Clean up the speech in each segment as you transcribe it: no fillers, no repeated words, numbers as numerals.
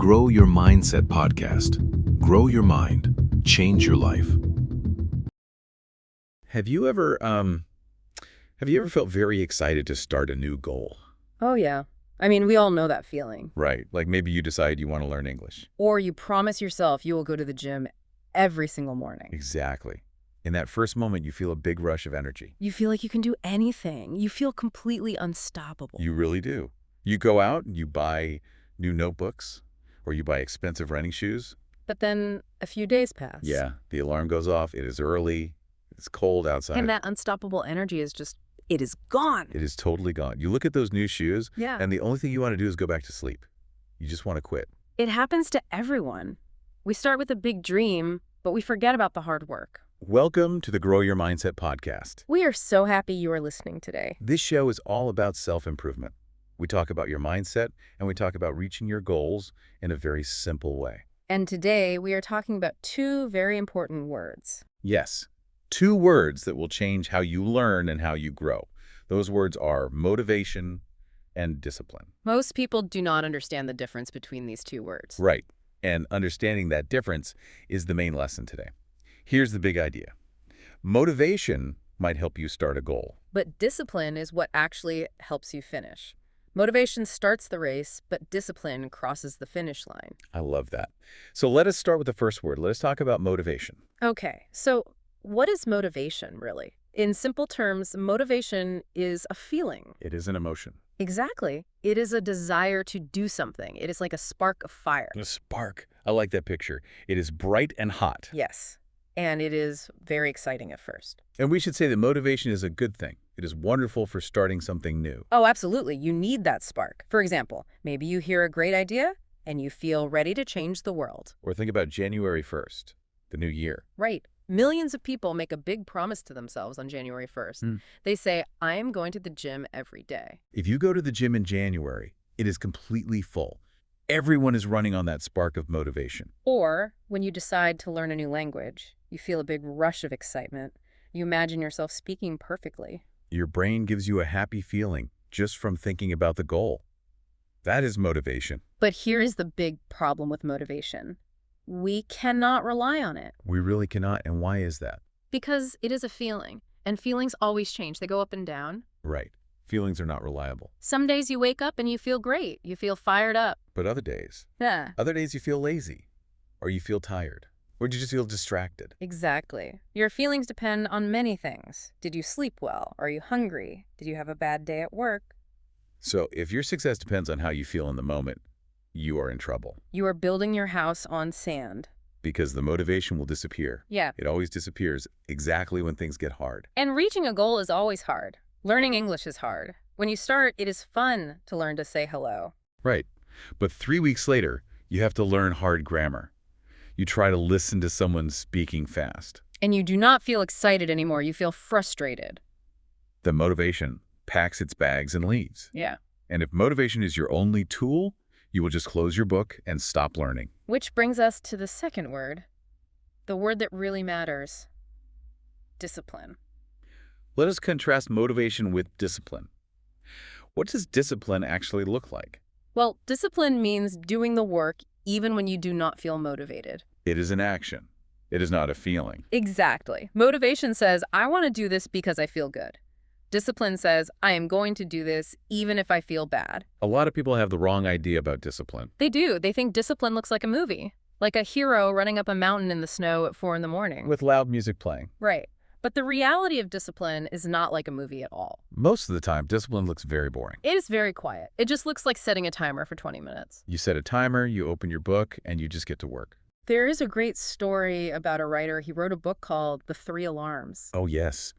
Grow Your Mindset podcast. Grow your mind. Change your life. Have you ever felt very excited to start a new goal? Oh, yeah. I mean, we all know that feeling. Right. Like maybe you decide you want to learn English. Or you promise yourself you will go to the gym every single morning. Exactly. In that first moment, you feel a big rush of energy. You feel like you can do anything. You feel completely unstoppable. You really do. You go out and you buy new notebooks or you buy expensive running shoes. But then a few days pass. Yeah, the alarm goes off. It is early. It's cold outside. And that unstoppable energy is it is gone. It is totally gone. You look at those new shoes, Yeah. and the only thing you want to do is go back to sleep. You just want to quit. It happens to everyone. We start with a big dream, but we forget about the hard work. Welcome to the Grow Your Mindset podcast. We are so happy you are listening today. This show is all about self-improvement. We talk about your mindset, and we talk about reaching your goals in a very simple way. And today we are talking about two very important words. Yes, two words that will change how you learn and how you grow. Those words are motivation and discipline. Most people do not understand the difference between these two words. Right, and understanding that difference is the main lesson today. Here's the big idea. Motivation might help you start a goal. But discipline is what actually helps you finish. Motivation starts the race, but discipline crosses the finish line. I love that. So let us start with the first word. Let us talk about motivation. Okay, so what is motivation, really? In simple terms, motivation is a feeling. It is an emotion. Exactly. It is a desire to do something. It is like a spark of fire. A spark. I like that picture. It is bright and hot. Yes, and it is very exciting at first. And we should say that motivation is a good thing. It is wonderful for starting something new. Oh, absolutely. You need that spark. For example, maybe you hear a great idea and you feel ready to change the world. Or think about January 1st, the new year. Right. Millions of people make a big promise to themselves on January 1st. They say, I am going to the gym every day. If you go to the gym in January, it is completely full. Everyone is running on that spark of motivation. Or when you decide to learn a new language, you feel a big rush of excitement. You imagine yourself speaking perfectly. Your brain gives you a happy feeling just from thinking about the goal. That is motivation. But here is the big problem with motivation. We cannot rely on it. We really cannot. And why is that? Because it is a feeling, and feelings always change. They go up and down. Right. Feelings are not reliable. Some days you wake up and you feel great. You feel fired up. But other days you feel lazy, or you feel tired, or you just feel distracted. Exactly. Your feelings depend on many things. Did you sleep well? Are you hungry? Did you have a bad day at work? So if your success depends on how you feel in the moment, you are in trouble. You are building your house on sand. Because the motivation will disappear. Yeah. It always disappears exactly when things get hard. And reaching a goal is always hard. Learning English is hard. When you start, it is fun to learn to say hello. Right. But 3 weeks later, you have to learn hard grammar. You try to listen to someone speaking fast. And you do not feel excited anymore. You feel frustrated. The motivation packs its bags and leaves. Yeah. And if motivation is your only tool, you will just close your book and stop learning. Which brings us to the second word, the word that really matters, discipline. Let us contrast motivation with discipline. What does discipline actually look like? Well, discipline means doing the work even when you do not feel motivated. It is an action. It is not a feeling. Exactly. Motivation says, I want to do this because I feel good. Discipline says, I am going to do this even if I feel bad. A lot of people have the wrong idea about discipline. They do. They think discipline looks like a movie, like a hero running up a mountain in the snow at 4 a.m. With loud music playing. Right. But the reality of discipline is not like a movie at all. Most of the time, discipline looks very boring. It is very quiet. It just looks like setting a timer for 20 minutes. You set a timer, you open your book, and you just get to work. There is a great story about a writer. He wrote a book called The 3 Alarms. Oh, yes.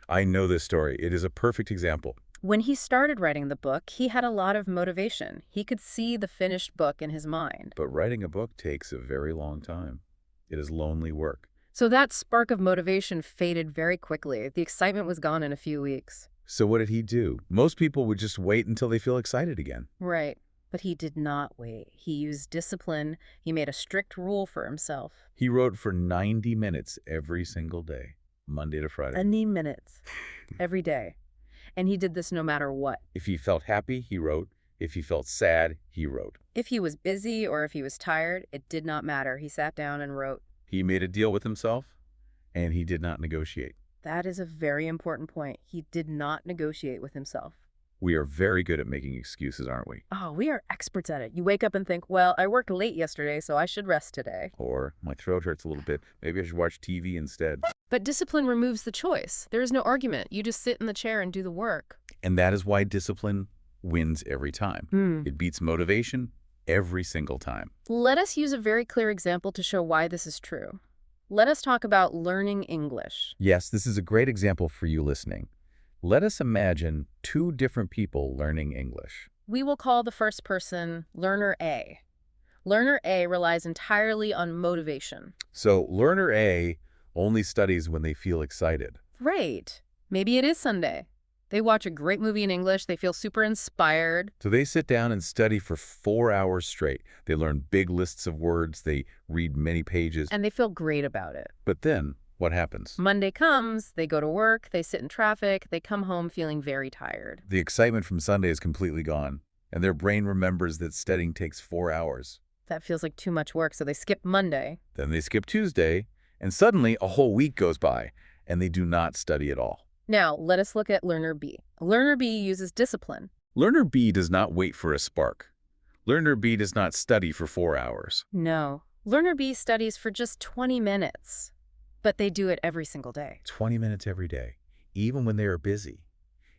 I know this story. It is a perfect example. When he started writing the book, he had a lot of motivation. He could see the finished book in his mind. But writing a book takes a very long time. It is lonely work. So that spark of motivation faded very quickly. The excitement was gone in a few weeks. So what did he do? Most people would just wait until they feel excited again. Right. But he did not wait. He used discipline. He made a strict rule for himself. He wrote for 90 minutes every single day, Monday to Friday. 90 minutes every day. And he did this no matter what. If he felt happy, he wrote. If he felt sad, he wrote. If he was busy or if he was tired, it did not matter. He sat down and wrote. He made a deal with himself, and he did not negotiate. That is a very important point. He did not negotiate with himself. We are very good at making excuses, aren't we? Oh, we are experts at it. You wake up and think, well, I worked late yesterday, so I should rest today. Or, my throat hurts a little bit. Maybe I should watch TV instead. But discipline removes the choice. There is no argument. You just sit in the chair and do the work. And that is why discipline wins every time. It beats motivation every single time. Let us use a very clear example to show why this is true. Let us talk about learning English. Yes, this is a great example for you listening. Let us imagine two different people learning English. We will call the first person Learner A. Learner A relies entirely on motivation. So learner A only studies when they feel excited. Right. Maybe it is Sunday. They watch a great movie in English. They feel super inspired. So they sit down and study for 4 hours straight. They learn big lists of words. They read many pages. And they feel great about it. But then, what happens? Monday comes, they go to work, they sit in traffic, they come home feeling very tired. The excitement from Sunday is completely gone, and their brain remembers that studying takes 4 hours. That feels like too much work, so they skip Monday. Then they skip Tuesday, and suddenly a whole week goes by, and they do not study at all. Now, let us look at Learner B. Learner B uses discipline. Learner B does not wait for a spark. Learner B does not study for 4 hours. No. Learner B studies for just 20 minutes. But they do it every single day. 20 minutes every day, even when they are busy,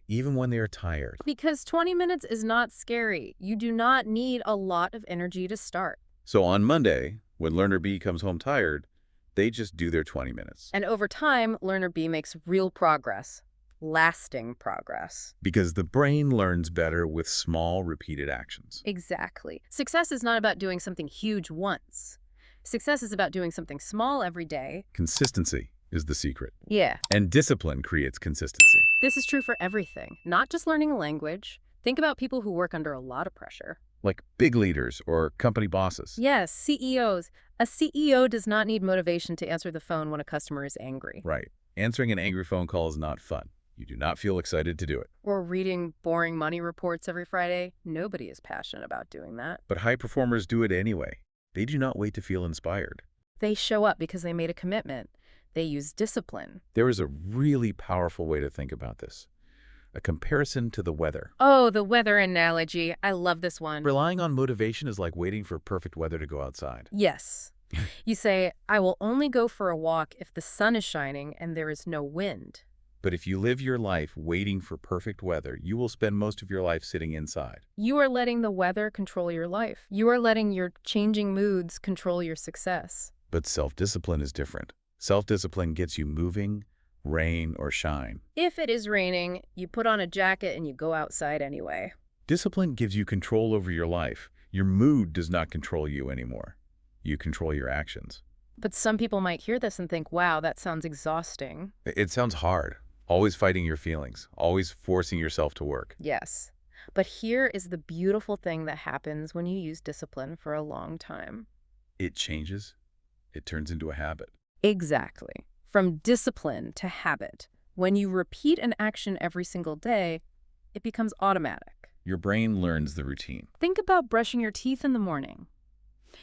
even when they are tired. Because 20 minutes is not scary. You do not need a lot of energy to start. So on Monday, when Learner B comes home tired, they just do their 20 minutes. And over time, Learner B makes real progress, lasting progress. Because the brain learns better with small, repeated actions. Exactly. Success is not about doing something huge once. Success is about doing something small every day. Consistency is the secret. Yeah. And discipline creates consistency. This is true for everything, not just learning a language. Think about people who work under a lot of pressure. Like big leaders or company bosses. Yes, CEOs. A CEO does not need motivation to answer the phone when a customer is angry. Right. Answering an angry phone call is not fun. You do not feel excited to do it. Or reading boring money reports every Friday. Nobody is passionate about doing that. But high performers do it anyway. They do not wait to feel inspired. They show up because they made a commitment. They use discipline. There is a really powerful way to think about this. A comparison to the weather. Oh, the weather analogy. I love this one. Relying on motivation is like waiting for perfect weather to go outside. Yes. You say, I will only go for a walk if the sun is shining and there is no wind. But if you live your life waiting for perfect weather, you will spend most of your life sitting inside. You are letting the weather control your life. You are letting your changing moods control your success. But self-discipline is different. Self-discipline gets you moving, rain or shine. If it is raining, you put on a jacket and you go outside anyway. Discipline gives you control over your life. Your mood does not control you anymore. You control your actions. But some people might hear this and think, wow, that sounds exhausting. It sounds hard. Always fighting your feelings. Always forcing yourself to work. Yes. But here is the beautiful thing that happens when you use discipline for a long time. It changes. It turns into a habit. Exactly. From discipline to habit. When you repeat an action every single day, it becomes automatic. Your brain learns the routine. Think about brushing your teeth in the morning.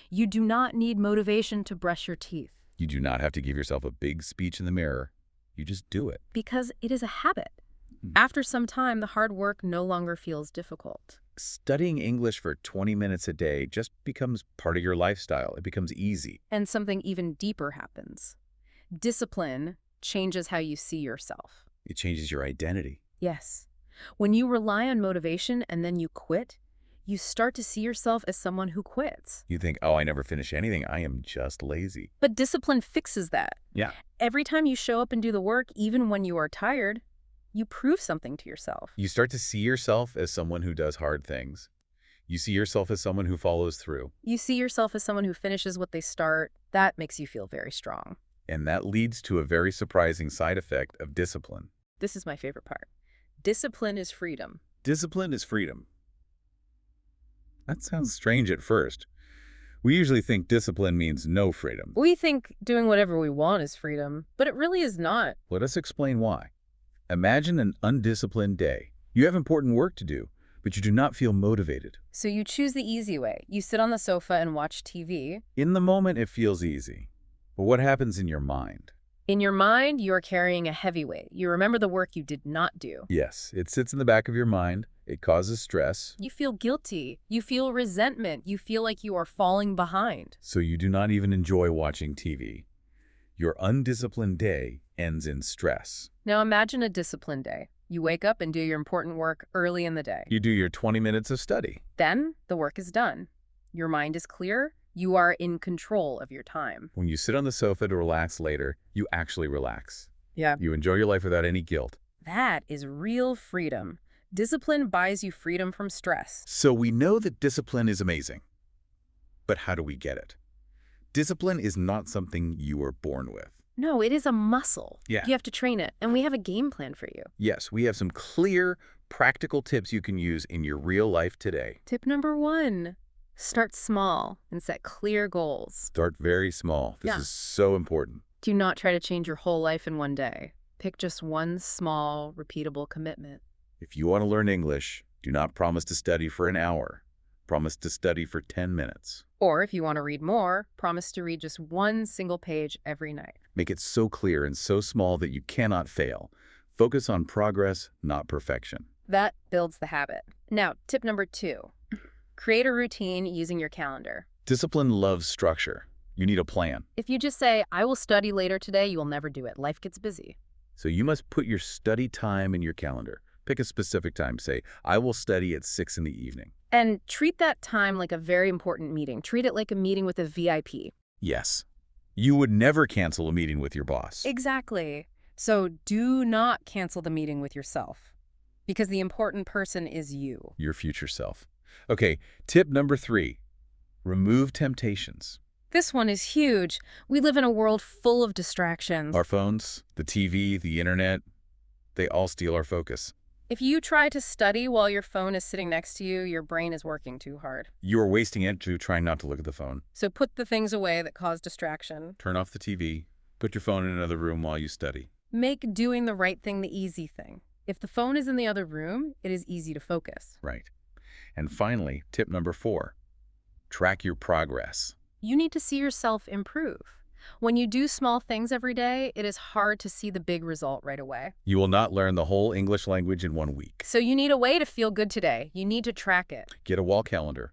You do not need motivation to brush your teeth. You do not have to give yourself a big speech in the mirror. You just do it. Because it is a habit. After some time, the hard work no longer feels difficult. Studying English for 20 minutes a day just becomes part of your lifestyle. It becomes easy. And something even deeper happens. Discipline changes how you see yourself. It changes your identity. Yes. When you rely on motivation and then you quit, you start to see yourself as someone who quits. You think, oh, I never finish anything. I am just lazy. But discipline fixes that. Yeah. Every time you show up and do the work, even when you are tired, you prove something to yourself. You start to see yourself as someone who does hard things. You see yourself as someone who follows through. You see yourself as someone who finishes what they start. That makes you feel very strong. And that leads to a very surprising side effect of discipline. This is my favorite part. Discipline is freedom. Discipline is freedom. That sounds strange at first. We usually think discipline means no freedom. We think doing whatever we want is freedom, but it really is not. Let us explain why. Imagine an undisciplined day. You have important work to do, but you do not feel motivated. So you choose the easy way. You sit on the sofa and watch TV. In the moment, it feels easy. But what happens in your mind? In your mind, you're carrying a heavy weight. You remember the work you did not do. Yes, it sits in the back of your mind. It causes stress. You feel guilty. You feel resentment. You feel like you are falling behind. So you do not even enjoy watching TV. Your undisciplined day ends in stress. Now imagine a disciplined day. You wake up and do your important work early in the day. You do your 20 minutes of study. Then the work is done. Your mind is clear. You are in control of your time. When you sit on the sofa to relax later, you actually relax. Yeah. You enjoy your life without any guilt. That is real freedom. Discipline buys you freedom from stress. So we know that discipline is amazing. But how do we get it? Discipline is not something you are born with. No, it is a muscle. Yeah. You have to train it, and we have a game plan for you. Yes, we have some clear, practical tips you can use in your real life today. Tip number 1, start small and set clear goals. Start very small. This is so important. Do not try to change your whole life in one day. Pick just one small, repeatable commitment. If you want to learn English, do not promise to study for an hour. Promise to study for 10 minutes. Or if you want to read more, promise to read just one single page every night. Make it so clear and so small that you cannot fail. Focus on progress, not perfection. That builds the habit. Now, tip number 2, create a routine using your calendar. Discipline loves structure. You need a plan. If you just say, I will study later today, you will never do it. Life gets busy. So you must put your study time in your calendar. Pick a specific time. Say, I will study at 6 in the evening. And treat that time like a very important meeting. Treat it like a meeting with a VIP. Yes. You would never cancel a meeting with your boss. Exactly. So do not cancel the meeting with yourself, because the important person is you. Your future self. Okay, tip number 3, remove temptations. This one is huge. We live in a world full of distractions. Our phones, the TV, the internet, they all steal our focus. If you try to study while your phone is sitting next to you, your brain is working too hard. You are wasting energy trying not to look at the phone. So put the things away that cause distraction. Turn off the TV. Put your phone in another room while you study. Make doing the right thing the easy thing. If the phone is in the other room, it is easy to focus. Right. And finally, tip number 4, track your progress. You need to see yourself improve. When you do small things every day, it is hard to see the big result right away. You will not learn the whole English language in 1 week. So you need a way to feel good today. You need to track it. Get a wall calendar.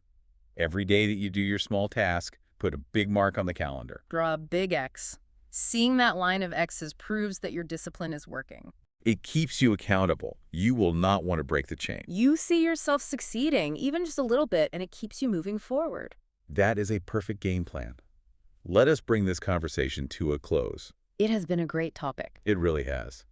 Every day that you do your small task, put a big mark on the calendar. Draw a big X. Seeing that line of X's proves that your discipline is working. It keeps you accountable. You will not want to break the chain. You see yourself succeeding, even just a little bit, and it keeps you moving forward. That is a perfect game plan. Let us bring this conversation to a close. It has been a great topic. It really has.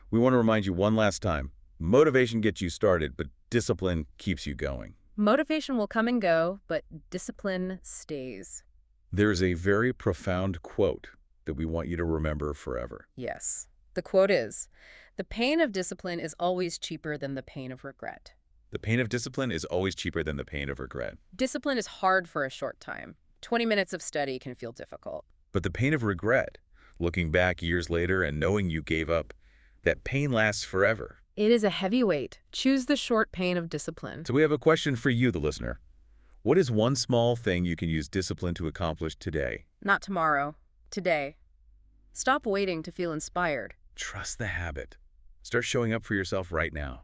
We want to remind you one last time, motivation gets you started, but discipline keeps you going. Motivation will come and go, but discipline stays. There is a very profound quote that we want you to remember forever. Yes. The quote is, "The pain of discipline is always cheaper than the pain of regret." The pain of discipline is always cheaper than the pain of regret. Discipline is hard for a short time. 20 minutes of study can feel difficult. But the pain of regret, looking back years later and knowing you gave up, that pain lasts forever. It is a heavy weight. Choose the short pain of discipline. So we have a question for you, the listener. What is one small thing you can use discipline to accomplish today? Not tomorrow. Today. Stop waiting to feel inspired. Trust the habit. Start showing up for yourself right now.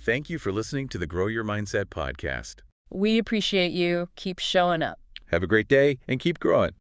Thank you for listening to the Grow Your Mindset podcast. We appreciate you. Keep showing up. Have a great day and keep growing.